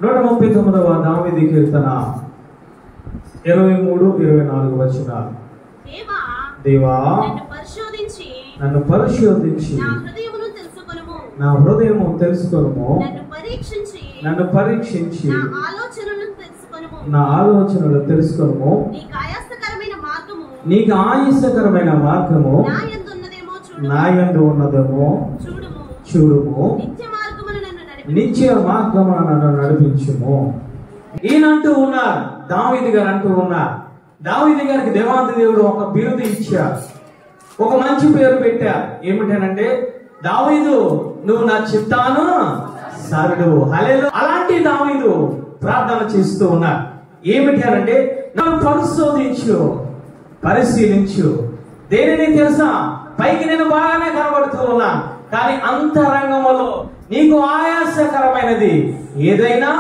139వ దావీదు కీర్తన 23-24 వచనాలు. దేవా నన్ను పరిశోధించి నా హృదయము తెలుసుకొనుము, నన్ను పరీక్షించి నా ఆలోచనలు తెలుసుకొనుము, నీకు ఆయాసకరమైన మార్గము నా యందు ఉన్నదేమో చూడుము, నిత్య మార్గమున నన్ను నడిపించుము. ఈయనంటూ ఉన్నారు, దావీదు గారు అంటూ ఉన్నారు. దావీదు గారికి దేవాది దేవుడు ఒక బిరుదు ఇచ్చారు, ఒక మంచి పేరు పెట్టారు. ఏమిటనంటే, దావీదు నువ్వు నా చిత్తానుసారుడు. హల్లెలూయా. అలాంటి దావీదు ప్రార్థన చేస్తూ ఉన్నారు. ఏమిటి అనంటే, నన్ను పరిశోధించు, పరిశీలించు. దేనిని తెలుసా, పైకి నేను బాగానే కనబడుతూ ఉన్నా, కానీ అంతరంగములో నీకు ఆయాసకరమైనది ఏదైనా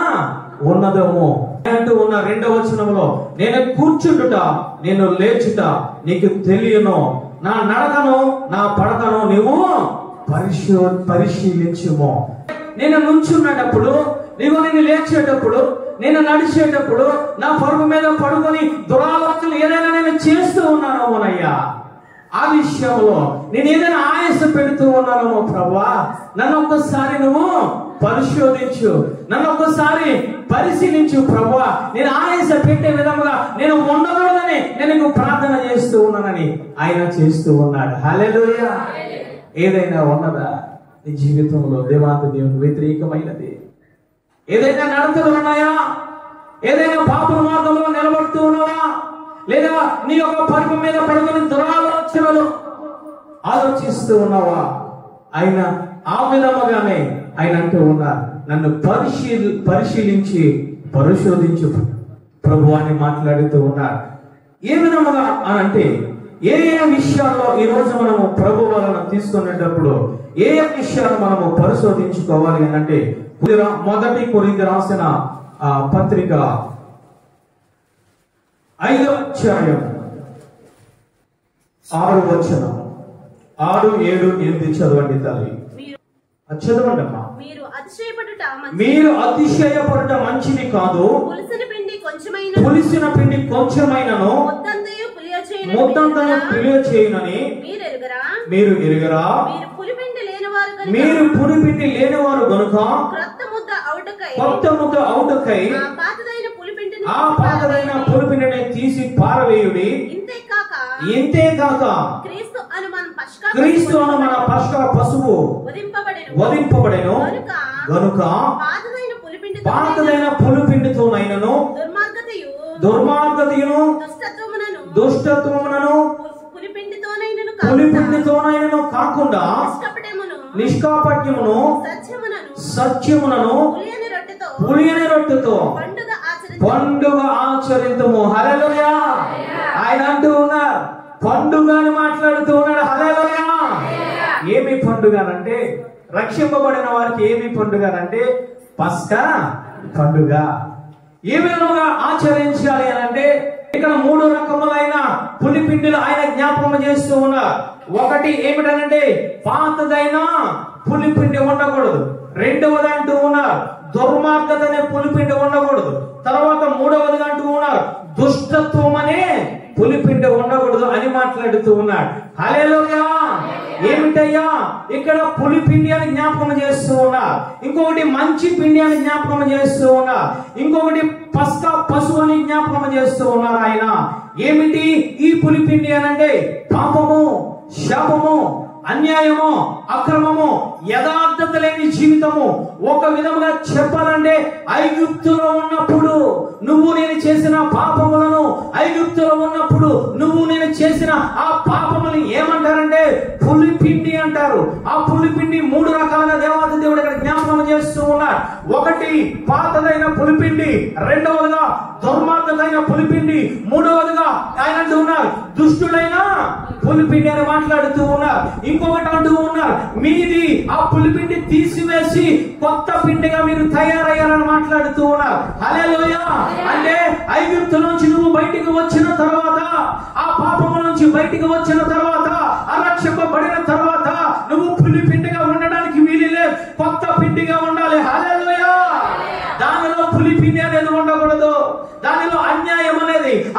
ఉన్నదేమో అంటూ ఉన్న 2వ వచనంలో, నేను కూర్చుంటుట నేను లేచుట నీకు తెలియను, నా నడకను నా పడకను నువ్వు పరిశీలించుము. నేను నుంచున్నప్పుడు, నేను లేచేటప్పుడు, నేను నడిచేటప్పుడు, నా పరుగు మీద పడుకొని దురాలోచనలు ఏదైనా నేను చేస్తూ ఉన్నానోనయ్యా, ఆ విషయంలో నేను ఏదైనా ఆయాస పెడుతూ ఉన్నానో ప్రభువా, నన్ను ఒక్కసారి నువ్వు పరిశోధించు, నన్ను ఒక్కసారి పరిశీలించు ప్రభువా. నేను ఆయాస పెట్టే విధంగా నేను ఉండకూడదని నేను ప్రార్థన చేస్తూ ఉన్నానని ఆయన చేస్తూ ఉన్నాడు. హల్లెలూయా. ఏదైనా ఉన్నదా నీ జీవితంలో దేవాది దేవునికి వ్యతిరేకమైనది? ఏదైనా నడతలు ఉన్నాయా? ఏదైనా పాపల మార్గంలో నిలబడుతూ ఉన్నావా? లేదా నీ యొక్క పరుపు మీద పడుకుని దురాలోచనలు ఆలోచిస్తూ ఉన్నావా? ఆయన ఆ విధముగానే ఆయన అంటూ ఉన్నారు, నన్ను పరిశీలించి పరిశోధించు ప్రభు అని మాట్లాడుతూ ఉన్నారు. ఏ విధముగా అని అంటే, ఏ విషయాల్లో ఈ రోజు మనము ప్రభు వలన తీసుకునేటప్పుడు ఏ విషయాలు మనము పరిశోధించుకోవాలి అని అంటే, 1 కొరింథీ రాసిన పత్రిక 5వ అధ్యాయం 6వ వచనం, 6, 7, 8 చదవండి తల్లి. చదవండి అమ్మా. మీరు అతిశయపడుట మంచిది కాదు, పులిసిన పిండి కొంచెమైనను ముద్దంతను పులియ చేయునని మీరు ఎరుగరా? మీరు పులిపిండి లేనివారు గనుక కొత్త ముద్ద అవుటకై ఆ పాతదైన పులిపిండిని తీసి పారవేయుడి. ఇంతేకాక క్రీస్తు అను మన పస్కా పశువు వధింపబడెను గనుక పాతదైన పులిపిండితోనైనను దుర్మార్గతయును దుష్టత్వమునను పులిపిండితోనైనను కాకుండా నిష్కాపట్యమును సత్యమునను పులియని రొట్టెతో పండుగ ఆచరింతుము. హల్లెలూయా. ఆయన అంటూ ఉన్నారు, పండుగ అని మాట్లాడుతూ ఉన్నాడు. హల్లెలూయా. ఏమి పండుగ అంటే, రక్షింపబడిన వారికి ఏమి పండుగ అంటే పస్కా పండుగ. ఏ విధంగా ఆచరించాలి అని అంటే, ఇక్కడ 3 రకములైన పులిపిండిలు ఆయన జ్ఞాపకం చేస్తూ ఉన్నారు. ఒకటి ఏమిటనంటే, పాతదైన పులిపిండి ఉండకూడదు. 2వది అంటూ ఉన్నారు, దుర్మార్గత అనే పులిపిండి ఉండకూడదు. తర్వాత 3వదిగా అంటూ ఉన్నారు, దుష్టత్వం అనే పులిపిండి ఉండకూడదు అని మాట్లాడుతూ ఉన్నాడు. హల్లెలూయా. ఏమిటయ్యా ఇక్కడ పులిపిండి అని జ్ఞాపకం చేస్తూ ఉన్నా, ఇంకొకటి మంచి పిండి అని జ్ఞాపకం చేస్తూ ఉన్నా, ఇంకొకటి పస్కా పశువు అని జ్ఞాపకం చేస్తూ ఉన్నారు ఆయన. ఏమిటి ఈ పులిపిండి అనంటే, పాపము, శాపము, అన్యాయము, అక్రమము, యథార్థత లేని జీవితము. ఒక విధముగా చెప్పాలంటే, ఐగుప్తులో ఉన్నప్పుడు నువ్వు నేను చేసిన పాపములను, ఐగుప్తులో ఉన్నప్పుడు నువ్వు నేను చేసిన ఆ పాపములను ఏమంటారంటే పులిపిండి అంటారు. ఆ పులిపిండి 3 రకాలుగా దేవాది దేవుడు ఇక్కడ జ్ఞాపకం చేస్తూ ఉన్నారు. ఒకటి పాతదైన పులిపిండి, 2వదిగా దుర్మార్గమైన పులిపిండి, 3వదిగా ఆయన అంటూ ఉన్నారు దుష్టుడైన పులిపిండి అని మాట్లాడుతూ ఉన్నారు. ఇంకొకటి అంటూ ఉన్నారు, మీది ఆ పులిపిండి తీసివేసి కొత్త పిండిగా మీరు తయారయ్యారని మాట్లాడుతూ ఉన్నారు. హల్లెలూయా. అంటే ఐగుప్తు నుంచి నువ్వు బయటికి వచ్చిన తర్వాత, ఆ పాపము నుంచి బయటికి వచ్చిన తర్వాత, అరక్షింపబడిన తర్వాత నువ్వు పులిపిండిగా ఉండడానికి వీలు లేదు, కొత్త పిండిగా ఉండాలి. హల్లెలూయా. దానిలో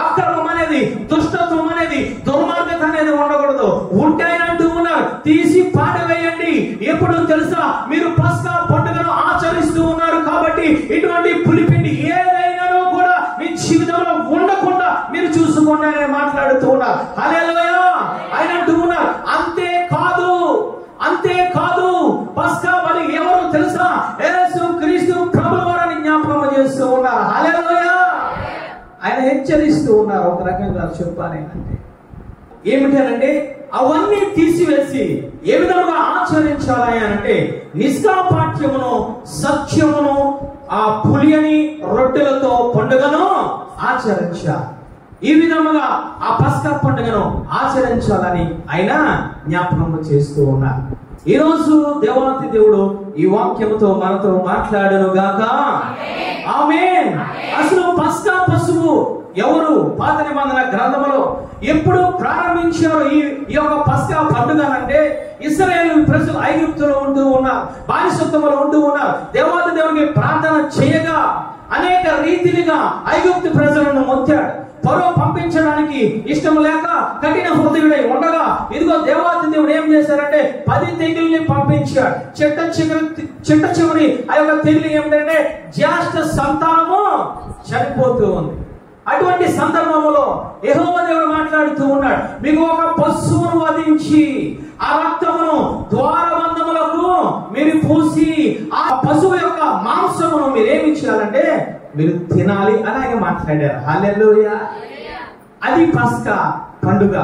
అక్రమం అనేది, దుష్టత్వం అనేది, దుర్మార్గత అనేది ఉండకూడదు. ఉంటే ఆయన అంటూ ఉన్నారు, తీసి పాడవేయండి. ఎప్పుడు తెలుసా? మీరు పస్కా పండుగను ఆచరిస్తూ ఉన్నారు కాబట్టి ఇటువంటి పులిపిండి ఏదైనానో కూడా మీ జీవితంలో ఉండకుండా మీరు చూసుకోండి అని మాట్లాడుతూ ఉన్నారు. హల్లెలూయా. ఆయన అంటూ ఉన్నారు, అంతేకాదు పస్కా బలి ఎవరు తెలుసా? యేసు క్రీస్తు ప్రభుల వారిని జ్ఞాపకం చేస్తూ ఉన్నారు. హల్లెలూయా. ఆయన హెచ్చరిస్తూ ఉన్నారు. ఒక రకంగా చెప్పాలి అంటే ఏమిటనంటే అవన్నీ తీసివేసి ఏ విధంగా ఆచరించాలి అంటే నిష్కాపాఠ్యమును, సత్యమును, ఆ పులియని రొట్టెలతో పండుగను ఆచరించాలి. ఈ విధముగా ఆ పస్కా పండుగను ఆచరించాలని ఆయన జ్ఞాపకం చేస్తూ ఉన్నారు. ఈ రోజు దేవాతి దేవుడు ఈ వాక్యముతో మనతో మాట్లాడును గాక. ఆమేన్. అసలు పస్కా పశువు ఎవరు? పాత నిబంధన గ్రంథములో ఎప్పుడు ప్రారంభించారు ఈ యొక్క పస్కా పండుగ అంటే ఇశ్రాయేలు ప్రజలు ఐగుప్తులో ఉంటూ ఉన్నారు, బానిసత్వంలో ఉంటూ ఉన్నారు. దేవాతి దేవునికి ప్రార్థన చేయగా అనేక రీతిలుగా ఐగుప్తు ప్రజలను మొత్తాడు. ఫరో పంపించడానికి ఇష్టం లేక కఠిన హృదయుడై ఉండగా ఇదిగో దేవాతి దేవుడు ఏం చేశారంటే 10 తెగుల్ని పంపించాడు. చిట్ట చివరి ఆ యొక్క తెగులు ఏమిటంటే జ్యేష్ఠ సంతానము చనిపోతూ ఉంది. అటువంటి సందర్భంలో యెహోవా దేవుడు మాట్లాడుతూ ఉన్నాడు, మీకు ఒక పశువును వధించి ఆ రక్తమును ద్వారబంధములకు మీరు పూసి ఆ పశువు యొక్క మాంసమును మీరేమి చేయాలంటే మీరు తినాలి అని ఆయన మాట్లాడారు. హల్లెలూయా. అది పస్కా పండుగ.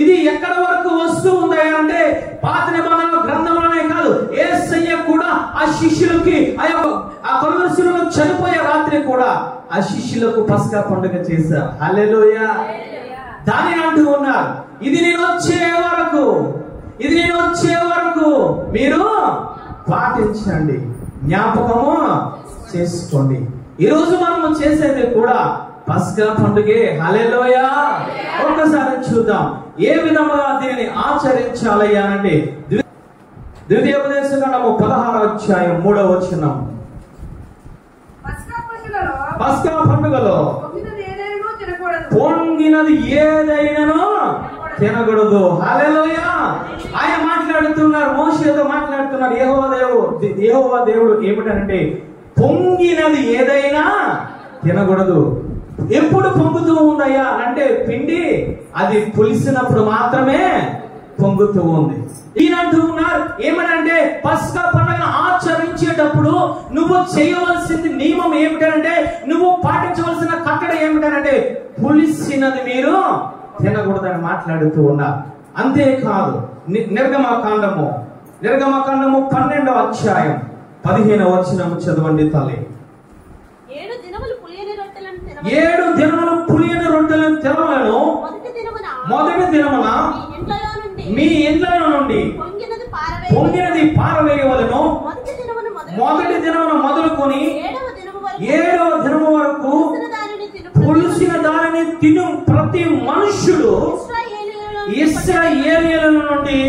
ఇది ఎక్కడ వరకు వస్తూ ఉంది అంటే పాత నిబంధన గ్రంథంలోనే కాదు, యేసయ్య కూడా ఆ శిష్యులకి ఆ కొలువరిశిలలో చనిపోయే రాత్రి కూడా ఆ శిష్యులకు పస్కా పండుగ చేశారు. హల్లెలూయా. దానిని అంటూ ఉన్నారు, ఇది నేను వచ్చే వరకు మీరు పాటించండి, జ్ఞాపకము చేసుకోండి. ఈ రోజు మనము చేసేది కూడా పస్కా పండుగే. హల్లెలూయా. ఒక్కసారి చూద్దాం ఏ విధంగా దీనిని ఆచరించాలి అంటే ద్వితీయోపదేశకాండము 16వ అధ్యాయం 3వ వచనం. పస్కా పండుగలో పొంగినది ఏదైనానో తినకూడదు. హల్లెలూయా. ఆయన మాట్లాడుతున్నారు, మోషేతో మాట్లాడుతున్నారు. యెహోవా దేవుడు ఏమిటంటే పొంగినది ఏదైనా తినకూడదు. ఎప్పుడు పొంగుతూ ఉందయ్యా అంటే పిండి అది పులిసినప్పుడు మాత్రమే పొంగుతూ ఉంది. ఈయనంటూ ఉన్నారు ఏమనంటే పస్కా పండుగను ఆచరించేటప్పుడు నువ్వు చేయవలసింది నియమం ఏమిటంటే, నువ్వు పాటించవలసిన కట్టడ ఏమిటంటే పులిసినది మీరు తినకూడదని మాట్లాడుతూ ఉన్నారు. అంతేకాదు నిర్గమకాండము 12వ అధ్యాయం 15వ వచనం చదవండి తల్లి. 7 దినములు పులియని రొట్టెలను తినవలెను. మొదటి దినమున మీ ఇండ్లలో నుండి పొంగినది పారవేయవలెను. మొదటి దినమున మొదలుకొని 7వ దినము వరకు పులిసిన దానిని తిను ప్రతి మనుష్యుడు ఇశ్రాయేలీయుల నుండి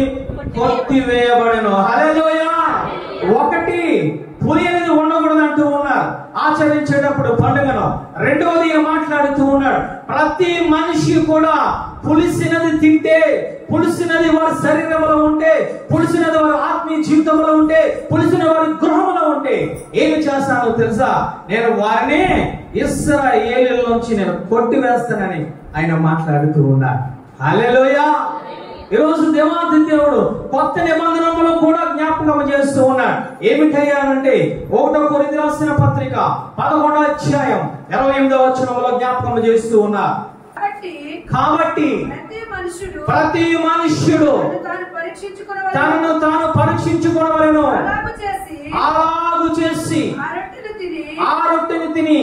కొట్టివేయబడెను. హల్లెలూయా. ఒకటి పులి అనేది ఉండకూడదు అంటూ ఉన్నారు ఆచరించేటప్పుడు పండుగను. రెండవది మాట్లాడుతూ ఉన్నాడు, ప్రతి మనిషి కూడా పులిసినది తింటే, పులిసినది వారి శరీరంలో ఉంటే, పులిసినది వారి ఆత్మీయ జీవితంలో ఉంటే, పులిసిన వారి గృహంలో ఉంటే ఏమి చేస్తానో తెలుసా? నేను వారిని ఇశ్రాయేలీయుల నుంచి నేను కొట్టివేస్తానని ఆయన మాట్లాడుతూ ఉన్నాడు. హల్లెలూయా. ఈరోజు దేవాది దేవుడు కొత్త నిబంధనలో కూడా జ్ఞాపకం చేస్తూ ఉన్నాడు. ఏమిటయ్యానంటే 1 కొరింథీ రాసిన పత్రిక 11వ అధ్యాయం 28వ వచనంలో జ్ఞాపకం చేస్తూ ఉన్నారు. కాబట్టి ప్రతి మనుష్యుడు తనను తాను పరీక్షించుకోవలెను. అలాగు చేసి ఆ రొట్టెని తిని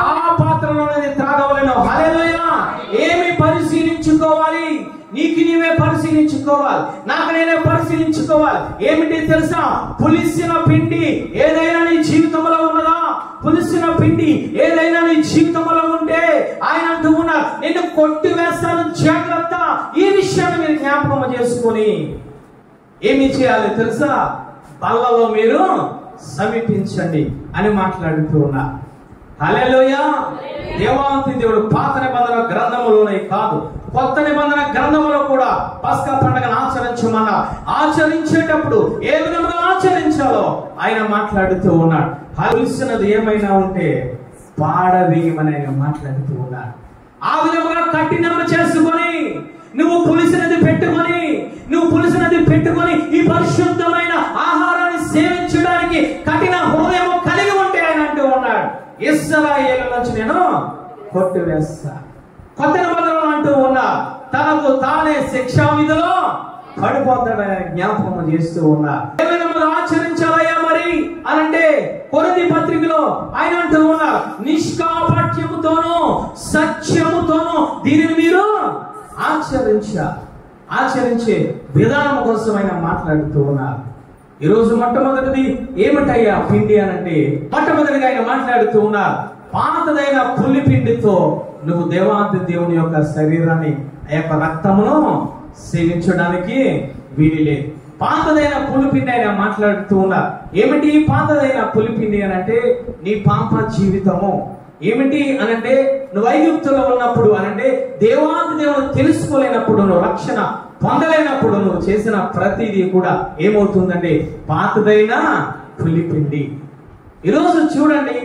ఆ పాత్రలోనే త్రాగవలెను. హల్లెలూయా. ఏమి పరిశీలించుకోవాలి? నీకు నీవే పరిశీలించుకోవాలి, నాకు నేనే పరిశీలించుకోవాలి. ఏమిటి తెలుసా? పులిసిన పిండి ఏదైనా నీ జీవితంలో ఉన్నదా? పులిసిన పిండి ఏదైనా నీ జీవితంలో ఉంటే ఆయన అంటూ ఉన్నారు, నేను కొట్టివేస్తాను, జాగ్రత్త. ఈ విషయాన్ని మీరు జ్ఞాపకం చేసుకొని ఏమి చేయాలి తెలుసా? బల్లలో మీరు సమీపించండి అని మాట్లాడుతూ ఉన్నారు. హల్లెలూయా. దేవాంతి దేవుడు పాత నిబంధన గ్రంథములోనే కాదు, కొత్త నిబంధన గ్రంథములో కూడా పస్కా పండుగను ఆచరించమన్నా. ఆచరించేటప్పుడు ఏ విధంగా ఆచరించాలో ఆయన మాట్లాడుతూ ఉన్నాడు. తెలిసినది ఏమైనా ఉంటే పాడవేయమని ఆయన మాట్లాడుతూ ఉన్నాడు. ఆ విధంగా కఠినం చేసుకొని నువ్వు పులిసినది పెట్టుకొని ఈ పరిశుద్ధమైన ఆహారాన్ని సేవించడానికి కఠిన హృదయం కలిగి ఉంటే ఆయన అంటూ ఉన్నాడు, ఇశ్రాయేలు నుంచి నేను కొట్టివేస్తా. కొత్త నిబంధనలు అంటూ ఉన్నా తనకు తానే శిక్షా విధిలో పడిపోతాడని జ్ఞాపకం చేస్తూ ఉన్నా. ఏ విధంగా ఆచరించాలయ్యా మరి అనంటే కొరింథీ పత్రికలో ఆయన అంటూ ఉన్నారు, నిష్కాపట్యముతోనూ సత్యముతోనూ దీనిని మీరు ఆచరించే విధానం కోసం ఆయన మాట్లాడుతూ ఉన్నారు. ఈరోజు మొట్టమొదటిది ఏమిటయ్యా పిండి అనంటే, మొట్టమొదటిగా ఆయన మాట్లాడుతూ ఉన్నారు, పాతదైన పుల్లి పిండితో నువ్వు దేవాంతి దేవుని యొక్క శరీరాన్ని ఆ యొక్క రక్తమును సేవించడానికి వీలు లేదు. పాతదైన పులిపిండి ఆయన మాట్లాడుతూ ఉన్నారు. ఏమిటి పాతదైన పులిపిండి అనంటే నీ పాప జీవితము. ఏమిటి అనంటే నువ్వు ఐగుప్తులో ఉన్నప్పుడు అనంటే దేవాంతి దేవుని తెలుసుకోలేనప్పుడు, నువ్వు రక్షణ పొందలేనప్పుడు నువ్వు చేసిన ప్రతిదీ కూడా ఏమవుతుందంటే పాతదైన పులిపిండి. ఈరోజు చూడండి,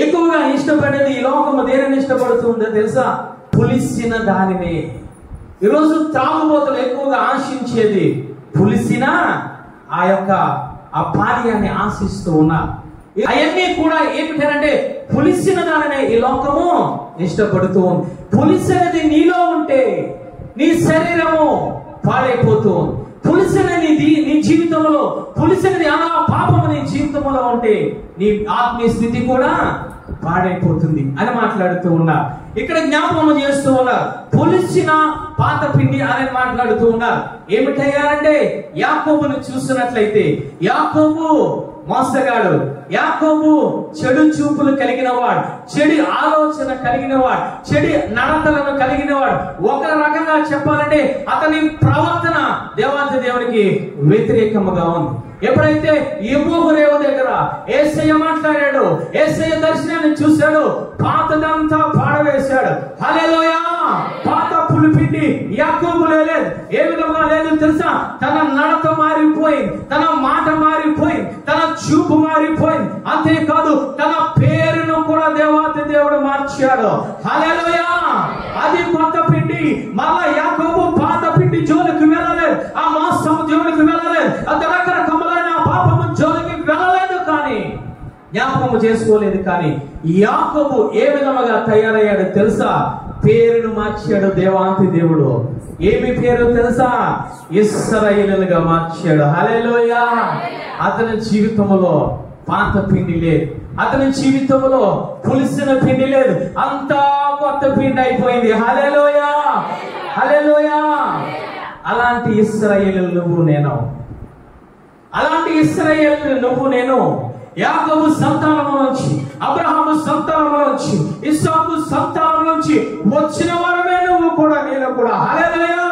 ఎక్కువగా ఇష్టపడేది ఈ లోకము దేనిని ఇష్టపడుతుందో తెలుసా? పులిసిన దానినే. ఈరోజు త్రాగుబోతులు ఎక్కువగా ఆశించేది పులిసిన ఆ పానీయాన్ని ఆశిస్తూ ఉన్నారు. అవన్నీ కూడా ఏమిటంటే పులిసిన దానినే ఈ లోకము ఇష్టపడుతూ ఉంది. పులిసినది నీలో ఉంటే నీ శరీరము పాడైపోతూ ఉంది. పులిసినది నీ జీవితంలో, పులిసినది అలా పాపము నీ జీవితంలో ఉంటే నీ ఆత్మీయ స్థితి కూడా పాడైపోతుంది అని మాట్లాడుతూ ఉన్నారు. ఇక్కడ జ్ఞాపకం చేస్తూ ఉన్నారు, పులిసిన పాత పిండి అని మాట్లాడుతూ ఉన్నారు. ఏమిటయ్యారంటే యాకోబును చూసినట్లయితే యాకోబు మోసగాడు, యాకోబు చెడు చూపులు కలిగిన వాడు, చెడు ఆలోచన కలిగిన వాడు, చెడు నడతలను కలిగిన వాడు. ఒక రకంగా చెప్పాలంటే అతని ప్రవర్తన దేవాంతి దేవునికి వ్యతిరేకముగా ఉంది. ఎప్పుడైతే యెహోవా దగ్గర యేసయ్య మాట్లాడాడు, యేసయ్య దర్శనాన్ని చూశాడు, పాతదంతా పాడవేశాడు. హల్లెలూయా. పాత పులిపిండి యాకోబులో లేదు. ఏ విధంగా లేదు తెలుసా? తన నడత మారిపోయింది, తన మాట మారిపోయింది, తన చూపు మారిపోయింది. అంతేకాదు తన పేరును కూడా దేవాతి దేవుడు మార్చాడు. హల్లెలూయా. అది కొత్త పిండి. మళ్ళా యాకోబు పాత పిండి జోలికి వెళ్ళలేదు, ఆ మాంసము జోలికి వెళ్ళలేదు, అది రకరకములైన పాపము జోలికి వెళ్ళలేదు, కానీ జ్ఞాపకము చేసుకోలేదు. కానీ యాకోబు ఏ విధముగా తయారయ్యాడు తెలుసా? పేరును మార్చాడు దేవాంతి దేవుడు. ఏమి పేరు తెలుసా? ఇశ్రాయేలుగా మార్చాడు. హల్లెలూయా. అతని జీవితంలో పాత పిండి లేదు, అతని జీవితంలో పులిసిన పిండి లేదు, అంతా కొత్త పిండి అయిపోయింది. హల్లెలూయా, హల్లెలూయా. అలాంటి ఇశ్రాయేలు నువ్వు నేను, అలాంటి ఇశ్రాయేలు నువ్వు నేను. యాకోబు సంతానం నుంచి, అబ్రహాము సంతానం నుంచి, ఇస్సాకు సంతానం నుంచి వచ్చిన వారమే నువ్వు కూడా నేను కూడా. హల్లెలూయా.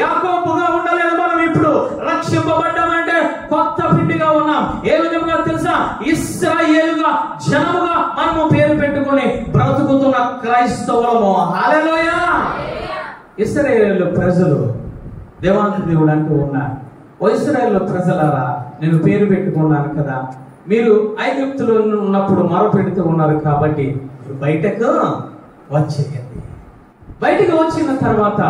యాకోబుగా ఉండలేదు మనం, ఇప్పుడు రక్షింపబడ్డామంటే కొత్త పిండిగా ఉన్నాం. ఏ విధంగా తెలుసా? ఇశ్రాయేలుగా జనముగా మనము పేరు పెట్టుకుని బ్రతుకుతున్న క్రైస్తవులము. హల్లెలూయా. ఇశ్రాయేలు ప్రజలు దేవాంతి దేవుడు అంటూ ఉన్నారు, ఓ ఇశ్రాయేలు ప్రజలారా, నేను పేరు పెట్టుకున్నాను కదా, మీరు ఐగుప్తులో ఉన్నప్పుడు మొరపెడుతూ ఉన్నారు కాబట్టి బయటకు వచ్చేయండి. బయటకు వచ్చిన తర్వాత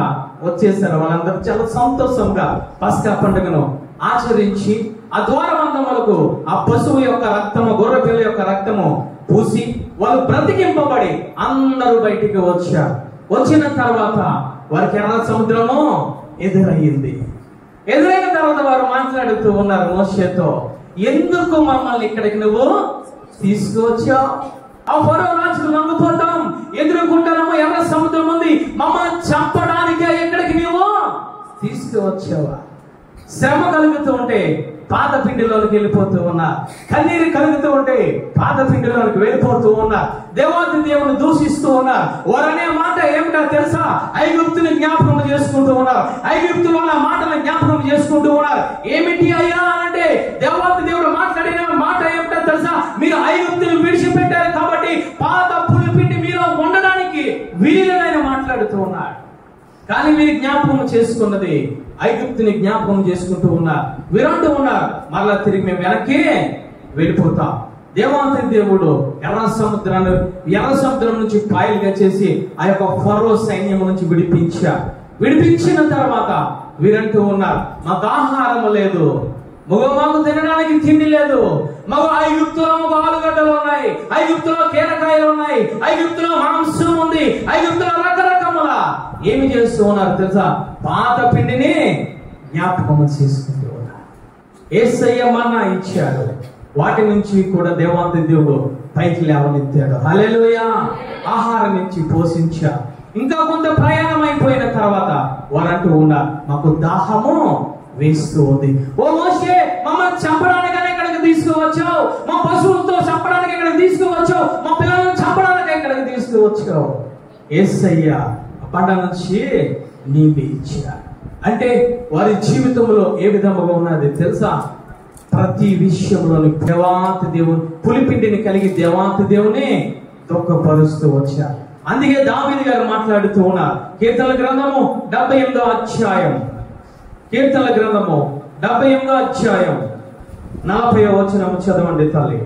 వచ్చేసారు వాళ్ళందరూ చాలా సంతోషంగా పస్కా పండుగను ఆచరించి ఆ ద్వారబంధములకు ఆ పశువు యొక్క రక్తము, గొర్రె పిల్ల యొక్క రక్తము పూసి వాళ్ళు బ్రతికింపబడి అందరూ బయటికి వచ్చారు. వచ్చిన తర్వాత వారికి ఎర్ర సముద్రము ఎదురయ్యింది. ఎదురైన తర్వాత వారు మాట్లాడుతూ ఉన్నారు మోషేతో, ఎందుకు మమ్మల్ని ఇక్కడికి నువ్వు తీసుకువచ్చావు? ఆ ఫరో రాజుకు లొంగిపోతాం, ఎదురుకుంటాము, ఎర్ర సముద్రం ఉంది, మమ్మల్ని చంపడానికే ఇక్కడికి నువ్వు తీసుకువచ్చావా? శ్రమ కలుగుతూ ఉంటే పాత పిండిలోనికి వెళ్ళిపోతూ ఉన్నా, కన్నీరు కలుగుతూ ఉంటే పాత పిండిలోనికి వెళ్ళిపోతూ ఉన్నా, దేవాతి దేవుని దూషిస్తూ ఉన్నారు. వారనే మాట ఏమిటో తెలుసా? ఐగుప్తుని జ్ఞాపకం చేసుకుంటూ ఉన్నారు, ఐగుప్తులో ఉన్న మాటలను జ్ఞాపకం చేసుకుంటూ ఉన్నారు. ఏమిటి అయ్యా అంటే దేవాతి దేవుడు మాట్లాడిన మాట ఏమిటో తెలుసా? మీరు ఐగుప్తుని విడిచిపెట్టారు కాబట్టి పాత కానీ వీరి జ్ఞాపకం చేసుకున్నది ఐగుప్తుని జ్ఞాపకం చేసుకుంటూ ఉన్నారు. వీరంటూ ఉన్నారు, మరలా తిరిగి మేము వెనక్కి వెళ్ళిపోతాం. దేవాంతి దేవుడు ఎర్ర సముద్రం నుంచి పాయలుగా చేసి ఆ యొక్క ఫరో సైన్యం నుంచి విడిపించిన తర్వాత వీరంటూ ఉన్నారు, మాకు ఆహారం లేదు, మాకు తినడానికి తిండి లేదు, మాకు ఐగుప్తులో ఆలుగడ్డలు ఉన్నాయి, ఐగుప్తులో కీరకాయలు ఉన్నాయి, ఐగుప్తులో మాంసం ఉంది, ఐగుప్తులో రకరకముల ఏమి చేస్తూ ఉన్నారు తెలుసా? పాత పిండిని జ్ఞాపకం చేసుకుంటూ ఉన్నారు. యేసయ్య మన్నా ఇచ్చాడు, వాటి నుంచి కూడా దేవాంతి దేవుడు పైకి లేవనెత్తాడు. హల్లెలూయా. ఆహారం ఇచ్చి పోషించాడు. ఇంకా కొంత ప్రయాణం అయిపోయిన తర్వాత వారంటూ ఉన్నారు, మాకు దాహము వేస్తూ ఉంది. ఓ మోషే, మమ్మల్ని చంపడానికనే ఇక్కడికి తీసుకువచ్చావు, మా పశువులతో చంపడానికి ఇక్కడికి తీసుకువచ్చావు, మా పిల్లలను చంపడానికి ఇక్కడికి తీసుకువచ్చావు. యేసయ్య బండ నుంచి నీళ్ళు ఇచ్చాడు. అంటే వారి జీవితంలో ఏ విధముగా ఉన్నది తెలుసా? ప్రతి విషయంలోని దేవాంతి దేవుని పులిపిండిని కలిగి దేవాంతి దేవుని దుఃఖపరుస్తూ వచ్చారు. అందుకే దావీదు గారు మాట్లాడుతూ ఉన్నారు, కీర్తనల గ్రంథము 78వ అధ్యాయం, కీర్తనల గ్రంథము 78వ అధ్యాయం 40వ వచనము చదవండి తల్లి.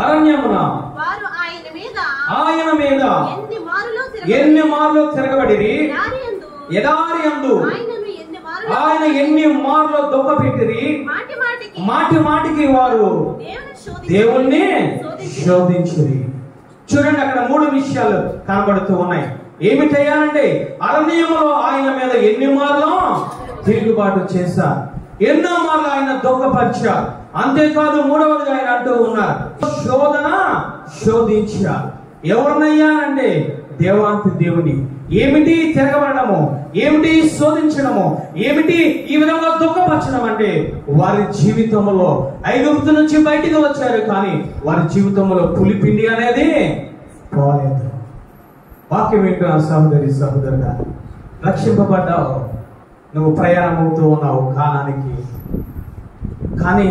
అరణ్యమున వారు ఆయన మీద ఎన్ని మార్లు తిరగబడిరి, ఎడారి యందు ఆయన ఎన్ని మార్లు దుఃఖపెట్టిరి, మాటి మాటికి వారు దేవుణ్ణి శోధించిరి. చూడండి, అక్కడ 3 విషయాలు కనబడుతూ ఉన్నాయి. ఏమిటయ్యానంటే, అరణ్యములో ఆయన మీద ఎన్ని మార్లు తిరుగుబాటు చేశారు, ఎన్నో మార్లు ఆయన దుఃఖపరిచారు. అంతేకాదు 3వది ఆయన అంటూ ఉన్నారు, శోధించారు. ఎవరినయ్యానంటే దేవాంతి దేవుని. ఏమిటి తిరగబడము, ఏమిటి శోధించడము, ఏమిటి ఈ విధంగా దుఃఖపరచడం అంటే వారి జీవితంలో ఐగుప్తు నుంచి బయటికి వచ్చారు, కానీ వారి జీవితంలో పులిపిండి అనేది పోలేదు. వాక్యం ఏంటో సహోదరి సహోదరుగా, రక్షింపబడ్డావు, నువ్వు ప్రయాణం అవుతూ ఉన్నావు కాలానికి, కానీ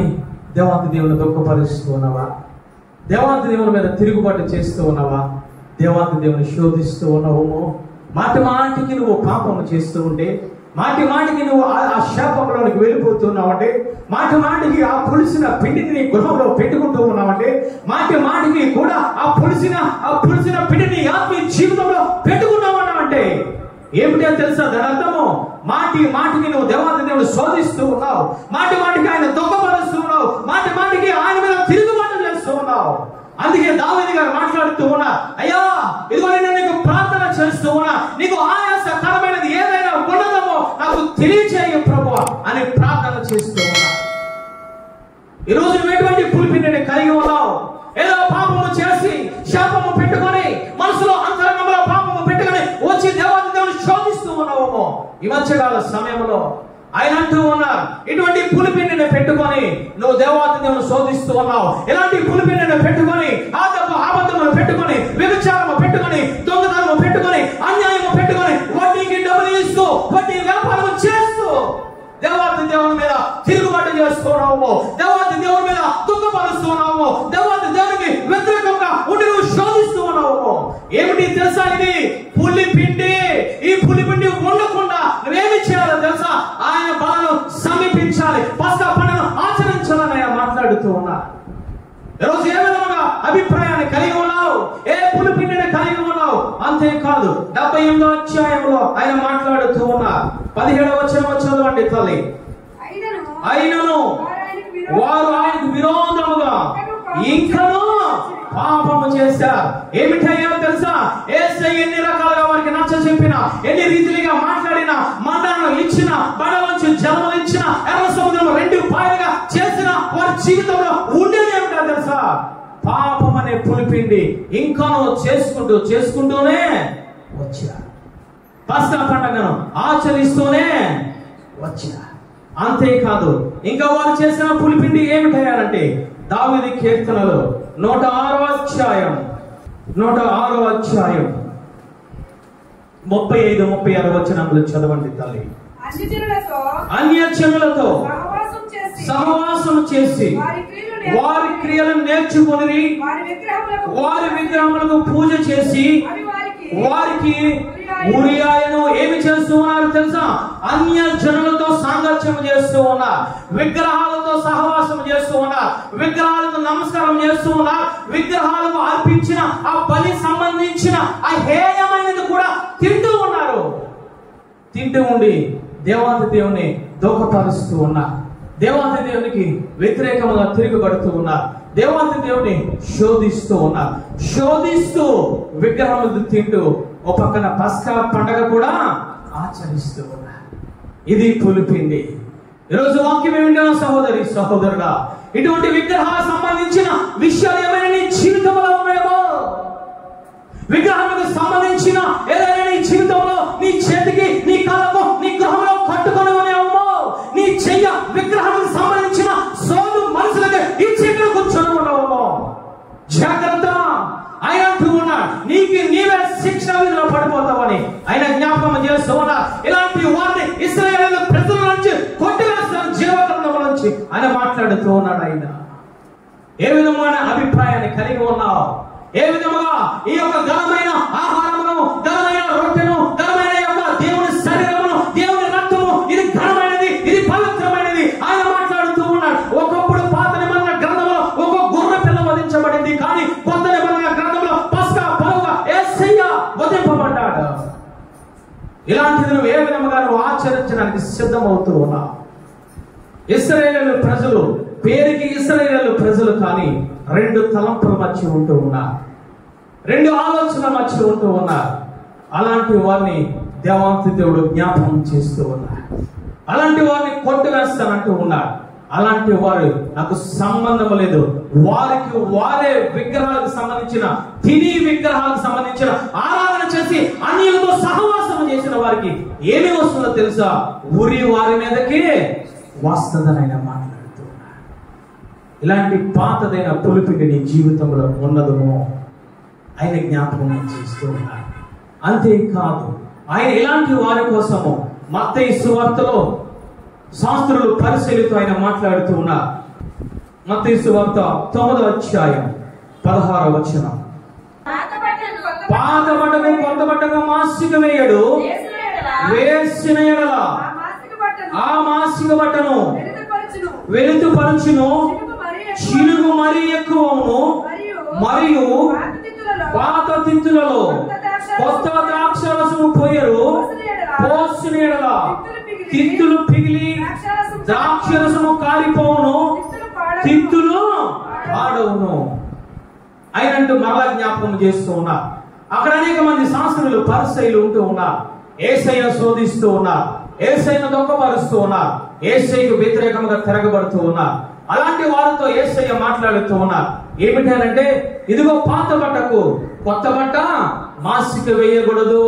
దేవాంతి దేవుని దుఃఖపరుస్తూ ఉన్నావా? దేవాంతి దేవుని మీద తిరుగుబాటు చేస్తూ ఉన్నావా? దేవాంతి దేవుని శోధిస్తూ ఉన్నావు? మాటి మాటికి నువ్వు పాపము చేస్తూ ఉంటే, మాటి మాటికి నువ్వు ఆ శాపంలోనికి వెళ్ళిపోతున్నావంటే, మాటి మాటికి ఆ పులిసిన పిండిని నీ గృహంలో పెట్టుకుంటూ ఉన్నావంటే, మాటి మాటికి కూడా ఆ పులిసిన పిండిని ఆత్మీయ జీవితంలో పెట్టుకున్నావన్నావంటే ఏమిటో తెలుసా? దాని అర్థము మాటి మాటికి నువ్వు దేవాంతి దేవుడు శోధిస్తూ ఉన్నావు, మాటి మాటికి ఆయన దుఃఖపరుస్తూ ఉన్నావు, మాటి మాటికి ఆయన మీద తిరుగుబాటు చేస్తూ ఉన్నావు. అందుకే దావీదు గారు మాట్లాడుతూ ఉన్నా, అయ్యా ఇదిగో నేను నీకు ప్రార్థన చేస్తూ ఉన్నా, నీకు ఆయాసకరమైనది ఏదైనా ఉన్నదమో నాకు తెలియచేయ ప్రభువా అని ప్రార్థన చేస్తూ ఉన్నా. ఈరోజు నువ్వు ఎటువంటి పులిపిండిని కలిగి ఉన్నావు? ఏదో పాపము చేసి శాపము పెట్టుకొని మనసులో అంతరంగంలో పాపము పెట్టుకొని వచ్చి దేవాది దేవుని శోధిస్తూ ఉన్నావేమో. ఈ మధ్యకాల సమయంలో ఆయన అంటూ ఉన్నారు, ఇటువంటి పులిపిండిని పెట్టుకొని నువ్వు దేవాది దేవుని శోధిస్తూ ఉన్నావు. ఇలాంటి పులిపిండిని పెట్టుకొని ఆబద్ధమును పెట్టుకొని, వ్యభిచారము పెట్టుకొని, దొంగతనము పెట్టుకొని, అన్యాయము పెట్టుకొని, వడ్డీకి డబ్బులు ఇస్తూ వడ్డీ వ్యాపారం చేస్తూ దేవాది దేవుని మీద తిరుగుబాటు చేస్తున్నావు, దేవాది దేవుని మీద దుఃఖపరుస్తున్నావు, దేవాది దేవునికి వ్యతిరేకంగా ఉండి నువ్వు శోధిస్తూ ఉన్నావు. ఏమిటి తెలుసా? ఇది పులిపిండి. ఈ పులిపిండి ఉండకుండా నువ్వేమి చేయాలో తెలుసా? ఆయన బలను సమీపించాలి, పస్కా పండుగను ఆచరించాలని ఆయన మాట్లాడుతూ ఉన్నా. ఈరోజు ఏ విధంగా అభిప్రాయాన్ని కలిగి ఉన్నావు? ఏ పులిపిండిని కలిగి ఉన్నావు? అంతేకాదు 78వ అధ్యాయంలో ఆయన మాట్లాడుతూ ఉన్నా 17వ వచనం చదవండి తల్లి. అయినను వారు ఆయనకు విరోధముగా ఇంకనూ పాపము చేశారు. ఏమిటయ్యా తెలుసా? యేసయ్య ఎన్ని రకాలుగా వారికి నచ్చ చెప్పిన, ఎన్ని రీతిగా మాట్లాడినా, మన్నాను ఇచ్చిన, బండలోంచి జలములు ఇచ్చిన, ఎర్ర సముద్రం 2 పాయలుగా చేసిన వారి జీవితంలో ఉండేది ఏమిటో తెలుసా? పాపం అనే పులిపిండి ఇంకాను చేసుకుంటూనే వచ్చారు. పస్కా పండుగను ఆచరిస్తూనే వచ్చారు. అంతేకాదు ఇంకా వారు చేసిన పులిపిండి ఏమిటయ్యారంటే, దావీదు కీర్తనలో 106వ అధ్యాయం 35-36 వచనములు చదవండి తల్లి. అన్యజనులతో సహవాసం చేసి వారి క్రియలను నేర్చుకొని వారి విగ్రహములకు పూజ చేసి వారికి ఊరియాను ఏమి చేస్తూ ఉన్నారు తెలుసా? అన్య జనులతో సాంగత్యం చేస్తూ ఉన్నారు, విగ్రహాలతో సహవాసం చేస్తూ ఉన్నారు, విగ్రహాలకు నమస్కారం చేస్తూ ఉన్నారు, విగ్రహాలకు అర్పించిన ఆ బలి సంబంధించిన ఆ హేయమైనది కూడా తింటూ ఉన్నారు. తింటూ ఉండి దేవాది దేవుని దోహపరుస్తూ ఉన్నారు, దేవాది దేవునికి వ్యతిరేకంగా తిరుగుబడుతూ ఉన్నారు, దేవాది దేవుని శోధిస్తూ ఉన్నారు. శోధిస్తూ విగ్రహములు తింటూ ఒక పక్కన పస్కా పండగ కూడా ఆచరిస్తూ ఉన్నారు. ఇది పులిపిండి. ఈరోజు వాక్యం ఏమిటో సహోదరి సహోదరుడా, ఇటువంటి విగ్రహాలకు సంబంధించిన విషయాలు ఏమైనా నీ జీవితంలో ఉన్నాయేమో, విగ్రహాలకు సంబంధించిన ఏదైనా నీ జీవితంలో నీ చేతికి నీ కాళ్ళకు నీ గృహంలో కట్టుకొని ఉన్నాయేమో, నీ చెయ్య విగ్రహానికి సంబంధించిన సోదు మనుషులకి ఈ చెట్టును కూర్చొని ఉన్నావేమో, జాగ్రత్త. ఆయన అంటూ ఉన్నాడు, నీకు నీవే శిక్ష విధిలో పడిపోతావని ఆయన జ్ఞాపకం చేస్తూ ఉన్నాడు. ఇలాంటి వారిని ఇశ్రాయేలు ప్రజల నుంచి కొట్టివేస్తాను జీవగ్రంథం నుంచి ఆయన మాట్లాడుతూ ఉన్నాడు. ఆయన ఏ విధమైన అభిప్రాయాన్ని కలిగి ఉన్నావు, ఏ విధముగా ఈ యొక్క ఘనమైన ఆహారమును, ఘనమైన రొట్టెను, ఘనమైన యొక్క దేవుని శరీరమును, దేవుని రక్తము, ఇది ఘనమైనది, ఇది పవిత్రమైనది ఆయన మాట్లాడుతూ ఉన్నాడు. ఒకప్పుడు పాత నిబంధన గ్రంథంలో ఒక గొర్రె పిల్ల వధించబడింది, కానీ కొత్త నిబంధన గ్రంథంలో పస్కా పరువుగా యేసయ్య వధింపబడ్డాడు. ఇలాంటిది నువ్వు ఏ విధముగా నువ్వు ఆచరించడానికి సిద్ధమవుతూ ఉన్నావు. ఇశ్రాయేలు ప్రజలు పేరుకి ఇశ్రాయేలు ప్రజలు, కానీ రెండు తలంపుల మధ్య ఉంటూ ఉన్నారు, రెండు ఆలోచనల మధ్య ఉంటూ ఉన్నారు. అలాంటి వారిని దేవాంతి దేవుడు జ్ఞాపకం చేస్తూ ఉన్నారు. అలాంటి వారిని కొట్టివేస్తానంటూ ఉన్నారు. అలాంటి వారు నాకు సంబంధం లేదు, వారికి వారే విగ్రహాలకు సంబంధించిన తిని విగ్రహాలకు సంబంధించిన ఆరాధన చేసి అన్యులతో సహవాసం చేసిన వారికి ఏమి వస్తుందో తెలుసా? ఉరి వారి మీదకి వస్తుందని ఆయన మాట్లాడుతూ ఉన్నారు. ఇలాంటి పాతదైన పులిపిడి నీ జీవితంలో ఉన్నదమో ఆయన జ్ఞాపకం చేస్తూ ఉన్నారు. అంతేకాదు ఆయన ఇలాంటి వారి కోసము మత్తయి సువార్తలో శాస్త్రులు పరిశీలితో ఆయన మాట్లాడుతూ ఉన్నారు. మత్తయి సువార్త 9వ అధ్యాయం 16వ వచనం, పాత బట్టకు కొత్త బట్టకు మాసిక వేయడు, వేసిన ఎడల ఆ మాసిక బట్టను వెలుతుపరచును, చిలుగు మరీ ఎక్కువను, మరియు పాత తిత్తులలో కొత్త ద్రాక్షరసము పోయరు, పోసిన ఎడల తిత్తులు పిగిలి ద్రాక్షరసము కారిపోవును, తిత్తులు పాడవును. అయినంటూ మరలా జ్ఞాపకం చేస్తూ ఉన్నారు. అక్కడ అనేక మంది శాస్త్రులు పరిసయ్యులు ఉంటూ ఉన్నారు, యేసయ్యను శోధిస్తూ ఉన్నారు, యేసయ్యను దొంగపరుస్తూ ఉన్నారు, యేసయ్యకు వ్యతిరేకంగా తిరగబడుతూ ఉన్నారు. అలాంటి వారితో యేసయ్య మాట్లాడుతూ ఉన్నారు. ఏమిటంటే, ఇదిగో పాత బట్టకు కొత్త బట్ట మాసిక వేయకూడదు,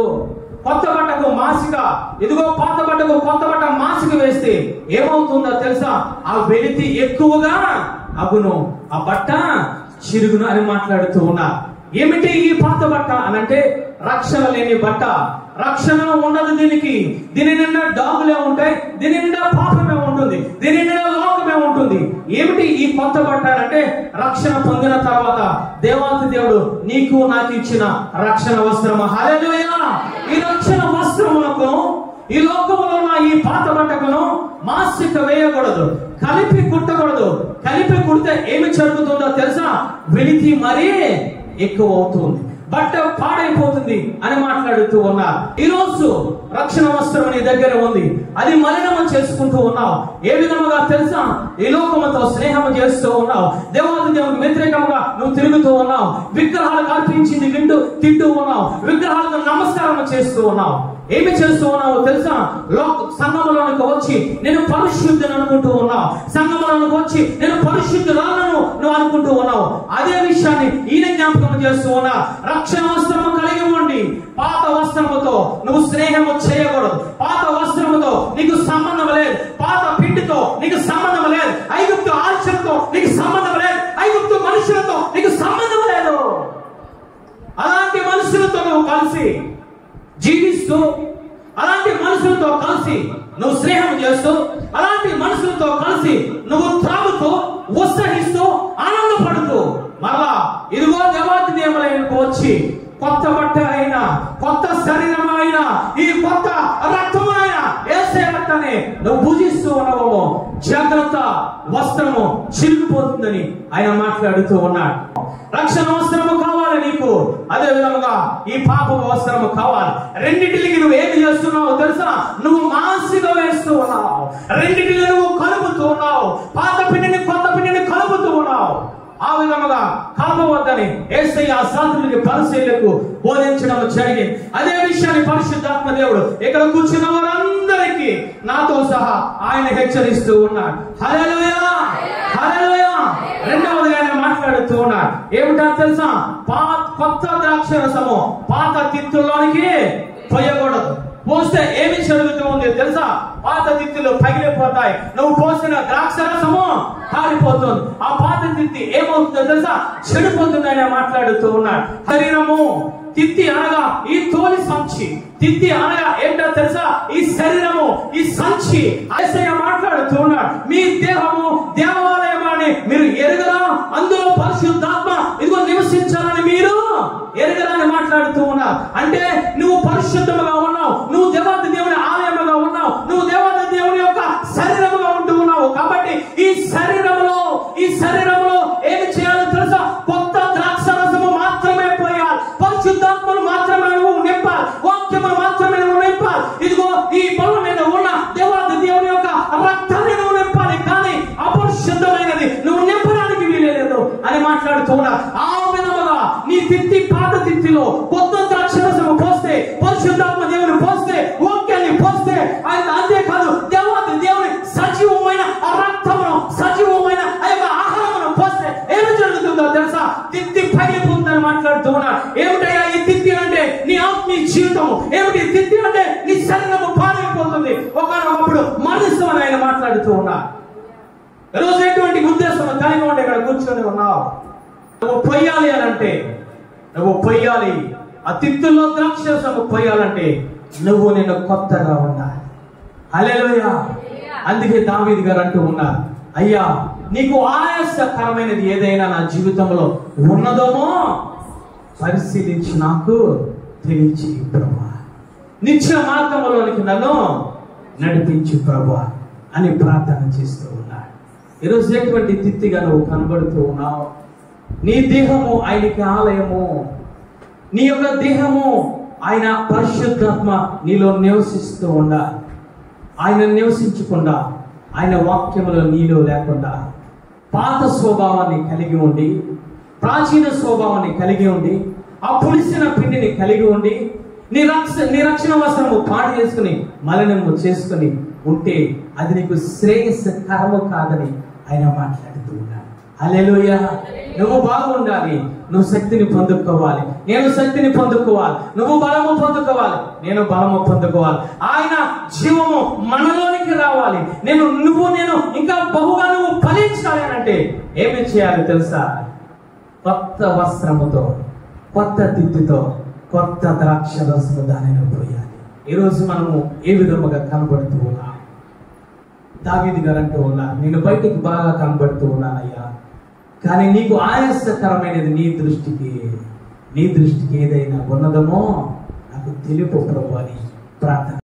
కొత్త బట్టకు మాసిక, ఇదిగో పాత బట్టకు కొత్త బట్ట మాసిక వేస్తే ఏమవుతుందో తెలుసా? ఆ వెలితి ఎక్కువగా అగును, ఆ బట్ట చిరుగును అని మాట్లాడుతూ ఉన్నారు. ఏమిటి ఈ పాత బట్ట అనంటే రక్షణ లేని బట్ట, రక్షణ ఉండదు దీనికి. దీని నిండా డాగులే ఉంటాయి, దీని నిండా పాపమే ఉంటుంది, దీని నిండా లోకమే ఉంటుంది. ఏమిటి ఈ కొత్త బట్ట అంటే రక్షణ పొందిన తర్వాత దేవాతి దేవుడు నీకు నాకు ఇచ్చిన రక్షణ వస్త్రము. హల్లెలూయా! ఈ రక్షణ వస్త్రములకు ఈ లోకములో ఉన్న ఈ పాత బట్టకును మాసిక వేయకూడదు, కలిపి కుట్టకూడదు. కలిపి కుడితే ఏమి జరుగుతుందో తెలుసా? వెలితి మరీ ఎక్కువ అవుతుంది, బట్ట పాడైపోతుంది అని మాట్లాడుతూ ఉన్నారు. ఈ రోజు రక్షణ వస్త్రం నీ దగ్గర ఉంది, అది మలినము చేసుకుంటూ ఉన్నావు. ఏ విధముగా తెలుసా? ఈ లోకముతో స్నేహం చేస్తూ ఉన్నావు, దేవాది దేవునికి వ్యతిరేకంగా నువ్వు తిరుగుతూ ఉన్నావు, విగ్రహాలకు అర్పించింది తింటూ ఉన్నావు, విగ్రహాలకు నమస్కారం చేస్తూ ఉన్నావు. ఏమి చేస్తూ ఉన్నావు తెలుసా? సంఘములోనికి వచ్చి నేను పరిశుద్ధిని అనుకుంటూ ఉన్నావు, సంఘములోనికి వచ్చి నేను పరిశుద్ధురాలను నువ్వు అనుకుంటూ ఉన్నావు. అదే విషయాన్ని ఈయన జ్ఞాపకం చేస్తూ ఉన్నా. రక్షణ వస్త్రము కలిగి ఉండి పాత వస్త్రముతో నువ్వు స్నేహము చేయకూడదు, పాత వస్త్రముతో నీకు సంబంధం లేదు, పాత పిండితో నీకు సంబంధం లేదు, ఐగుప్తు ఆశలతో నీకు సంబంధం లేదు, ఐగుప్తు మనుషులతో నీకు సంబంధం లేదు. అలాంటి మనుషులతో నువ్వు కలిసి జీవిస్తూ, అలాంటి మనుషులతో కలిసి నువ్వు స్నేహం చేస్తూ, అలాంటి మనుషులతో కలిసి నువ్వు త్రాగుతూ, ఉత్సహిస్తూ, ఆనందపడుతూ, మరలా ఇదిగో దేవాతి దేవులకు వచ్చి కొత్త బట్ట అయిన కొత్త శరీరమైన ఈ కొత్త రక్తమైన యేసయ్య రక్తాన్ని నువ్వు భుజిస్తూ ఉన్నావు, జాగ్రత్త, వస్త్రము చిరిగిపోతుందని ఆయన మాట్లాడుతూ ఉన్నాడు. రక్షణ వస్త్రము కావాలి నీకు, అదే విధముగా ఈ పాప వస్త్రము కావాలి. రెండింటికి నువ్వు ఏమి చేస్తున్నావు తెలుసా? నువ్వు మాసిగా వేస్తూ ఉన్నావు, రెండింటిని నువ్వు కలుపుతూ ఉన్నావు, పాత పిండిని కొత్త పిండిని కలుపుతూ ఉన్నావు. ఆ విధముగా కలపవద్దని యేసయ్య శాస్త్రులకి పరిశీలకు బోధించడం జరిగింది. అదే విషయాన్ని పరిశుద్ధాత్మ దేవుడు ఇక్కడ కూర్చున్న వారందరికీ నాతో సహా ఆయన హెచ్చరిస్తూ ఉన్నాడు. హల్లెలూయా, హల్లెలూయా. రెండవదిగా ఆయన మాట్లాడుతూ ఉన్నాడు. ఏమిటో తెలుసా? కొత్త ద్రాక్ష రసము పాత తిత్తుల్లోనికి పోయకూడదు. పోస్తే ఏమి జరుగుతూ ఉంది తెలుసా? పాత తిత్తులు పగిలిపోతాయి. నువ్వు పోసిన ద్రాక్ష రసము కాలిపోతుంది. ఆ పాత తిత్తి ఏమవుతుందో తెలుసా? చెడిపోతుందని మాట్లాడుతూ ఉన్నాడు. శరీరము తిత్తి అనగా ఈ తోలి సంచి, తిత్తి అనగా ఏంటో తెలుసా? ఈ శరీరము, ఈ సంచి. యేసయ్య మాట్లాడుతూ ఉన్నాడు, మీ దేహము దేవాలయం అని మీరు ఎరుగరా, అందులో పరిశుద్ధాత్మ ఇదిగో నివసించాలని మీరు ఎరుగరా అని మాట్లాడుతూ ఉన్నారు. అంటే నువ్వు పరిశుద్ధముగా ఉన్నావు, నువ్వు దేవాది దేవుని ఆలయముగా ఉన్నావు, నువ్వు దేవాది దేవుని యొక్క శరీరముగా ఉంటూ ఉన్నావు. కాబట్టి ఈ శరీరములో ఏమి చేయాలో తెలుసా? కొత్త ద్రాక్ష రసము మాత్రమే పోయాలి, పరిశుద్ధాత్మను మాత్రమే నువ్వు నింపాలి, వాక్యమును మాత్రమే నువ్వు నింపాలి. ఇదిగో ఈ బల్ల మీద ఉన్న దేవాది దేవుని యొక్క రక్తాన్ని నువ్వు నింపాలి, కానీ అపరిశుద్ధమైనది నువ్వు నింపడానికి వీలేదు అని మాట్లాడుతూ ఉన్నారు. ఆ విధముగా నీ తిత్తి, పాత తిత్తిలో కొత్త ద్రాక్ష రసము పోస్తే, పరిశుద్ధాత్మ దేవుని పోస్తే, వాక్యాన్ని పోస్తే, అంతేకాదు దేవాది దేవుని సజీవమైన రక్తమును, సజీవమైన ఆ యొక్క ఆహారమును పోస్తే ఏమి జరుగుతుందో తెలుసా? తిత్తి పగిలిపోతుందని మాట్లాడుతూ ఉన్నారు. ఏమిటయ్యా ఈ తిత్తి అంటే? నీ ఆత్మీయ జీవితము. ఏమిటి తిత్తి అంటే? నీ శరీరము పాడైపోతుంది, ఒకనొకప్పుడు మరణిస్తామని ఆయన మాట్లాడుతూ ఉన్నారు. ఈరోజు ఎటువంటి ఉద్దేశం కలిగి ఉండి ఇక్కడ కూర్చొని ఉన్నావు? నువ్వు పొయ్యాలి అని అంటే, నువ్వు పొయ్యాలి, ఆ తిత్తుల్లో ద్రాక్షరసము పొయ్యాలంటే నువ్వు నేను కొత్తగా ఉండాలి. హల్లెలూయా. అందుకే దావీదు గారు అంటూ ఉన్నారు, అయ్యా నీకు ఆయాసకరమైనది ఏదైనా నా జీవితంలో ఉన్నదేమో పరిశీలించి నాకు తెలియచి ప్రభువా, నిత్య మార్గంలోనికి నన్ను నడిపించి ప్రభువా అని ప్రార్థన చేస్తూ ఉన్నాడు. ఈరోజు ఎటువంటి తిత్తిగా నువ్వు కనబడుతూ ఉన్నావు? నీ దేహము ఆయనకి ఆలయము, నీ యొక్క దేహము ఆయన పరిశుద్ధాత్మ నీలో నివసిస్తూ ఉండాలి. ఆయన నివసించకుండా, ఆయన వాక్యములో నీలో లేకుండా పాత స్వభావాన్ని కలిగి ఉండి, ప్రాచీన స్వభావాన్ని కలిగి ఉండి, ఆ పులిసిన పిండిని కలిగి ఉండి, నీ రక్షణ వస్త్రము పాడు చేసుకుని మలినము చేసుకుని ఉంటే అది నీకు శ్రేయస్కరము కాదని ఆయన మాట్లాడుతూ ఉన్నాడు. హల్లెలూయా. నువ్వు బాగుండాలి, నువ్వు శక్తిని పొందుకోవాలి, నేను శక్తిని పొందుకోవాలి, నువ్వు బలము పొందుకోవాలి, నేను బలము పొందుకోవాలి, ఆయన జీవము మనలోనికి రావాలి, నేను ఇంకా బహుగా నువ్వు ఫలించాలి అని అంటే ఏమి చేయాలి తెలుసా? కొత్త వస్త్రముతో, కొత్త తిత్తితో, కొత్త ద్రాక్ష రసము దానిలో పోయాలి. ఈరోజు మనము ఏ విధముగా కనబడుతూ ఉన్నాం? దావీదు గారు అంటూ ఉన్నారు, నేను బయటికి బాగా కనబడుతూ ఉన్నానయ్యా, కానీ నీకు ఆయాసకరమైనది నీ దృష్టికి ఏదైనా ఉన్నదమో నాకు తెలుపు ప్రభు అని ప్రార్థన